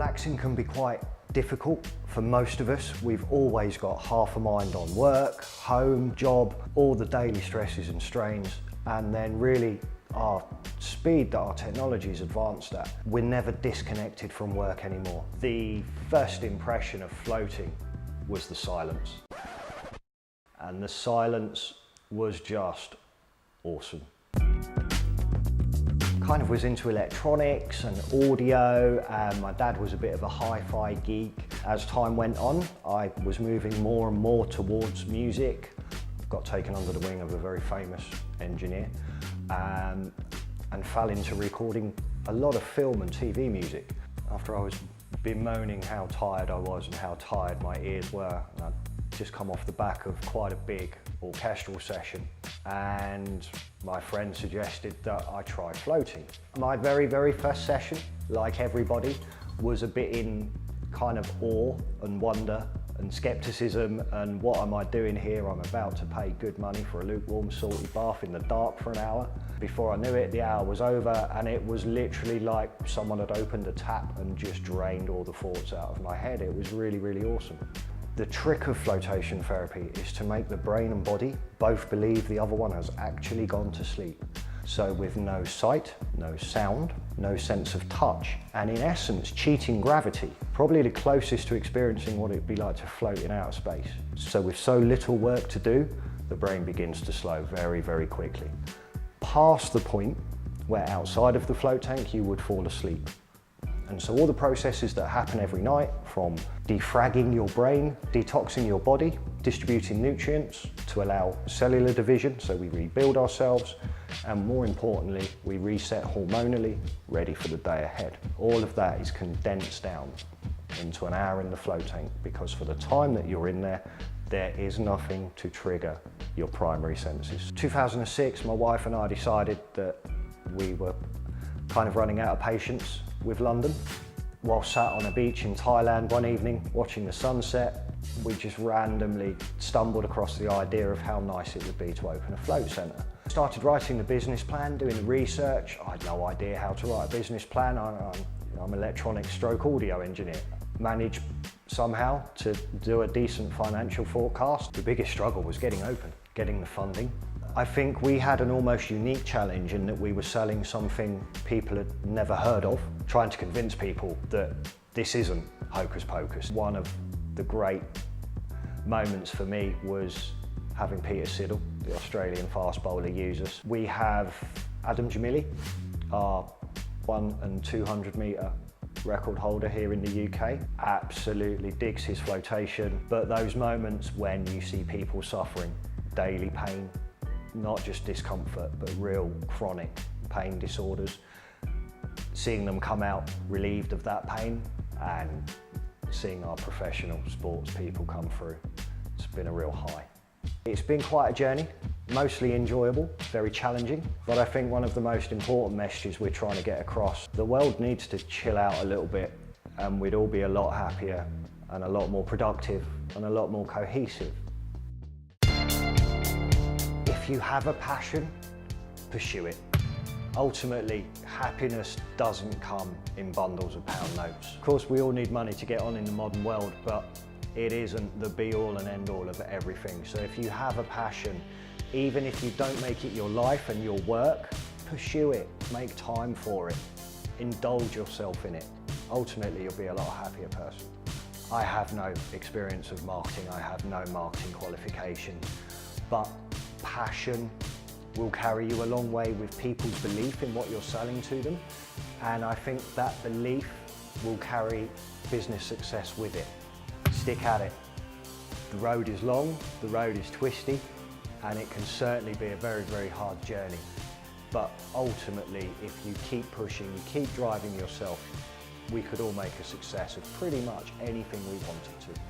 Relaxing can be quite difficult for most of us. We've always got half a mind on work, home, job, all the daily stresses and strains, and then really our speed that our technology has advanced at, we're never disconnected from work anymore. The first impression of floating was the silence. And the silence was just awesome. Kind of was into electronics and audio, and my dad was a bit of a hi-fi geek. As time went on, I was moving more and more towards music. Got taken under the wing of a very famous engineer and fell into recording a lot of film and TV music. After I was bemoaning how tired I was and how tired my ears were, and I'd just come off the back of quite a big orchestral session, and my friend suggested that I try floating. My very first session, like everybody, was a bit in kind of awe and wonder and skepticism, and what am I doing here? I'm about to pay good money for a lukewarm salty bath in the dark for an hour. Before I knew it, the hour was over, and it was literally like someone had opened a tap and just drained all the thoughts out of my head. It was really awesome. The trick of flotation therapy is to make the brain and body both believe the other one has actually gone to sleep. So with no sight, no sound, no sense of touch, and in essence cheating gravity, probably the closest to experiencing what it'd be like to float in outer space. So with so little work to do, the brain begins to slow very quickly. Past the point where outside of the float tank you would fall asleep. And so all the processes that happen every night, from defragging your brain, detoxing your body, distributing nutrients to allow cellular division, so we rebuild ourselves, and more importantly, we reset hormonally, ready for the day ahead. All of that is condensed down into an hour in the float tank, because for the time that you're in there, there is nothing to trigger your primary senses. 2006, my wife and I decided that we were kind of running out of patience with London. While sat on a beach in Thailand one evening watching the sunset, we just randomly stumbled across the idea of how nice it would be to open a float centre. Started writing the business plan, doing the research. I had no idea how to write a business plan. I'm an electronic stroke audio engineer. Managed somehow to do a decent financial forecast. The biggest struggle was getting open, getting the funding. I think we had an almost unique challenge in that we were selling something people had never heard of, trying to convince people that this isn't hocus pocus. One of the great moments for me was having Peter Siddle, the Australian fast bowler, use us. We have Adam Jamili, our 100 and 200 metre record holder here in the UK. Absolutely digs his flotation, but those moments when you see people suffering daily pain, not just discomfort, but real chronic pain disorders, seeing them come out relieved of that pain and seeing our professional sports people come through, it's been a real high. It's been quite a journey, mostly enjoyable, very challenging, but I think one of the most important messages we're trying to get across, the world needs to chill out a little bit, and we'd all be a lot happier and a lot more productive and a lot more cohesive. If you have a passion, pursue it. Ultimately, happiness doesn't come in bundles of pound notes. Of course, we all need money to get on in the modern world, but it isn't the be-all and end-all of everything. So if you have a passion, even if you don't make it your life and your work, pursue it, make time for it, indulge yourself in it. Ultimately, you'll be a lot happier person. I have no experience of marketing, I have no marketing qualifications, but passion will carry you a long way with people's belief in what you're selling to them, and I think that belief will carry business success with it. Stick at it. The road is long, the road is twisty, and it can certainly be a very hard journey, but ultimately if you keep pushing, you keep driving yourself, we could all make a success of pretty much anything we wanted to.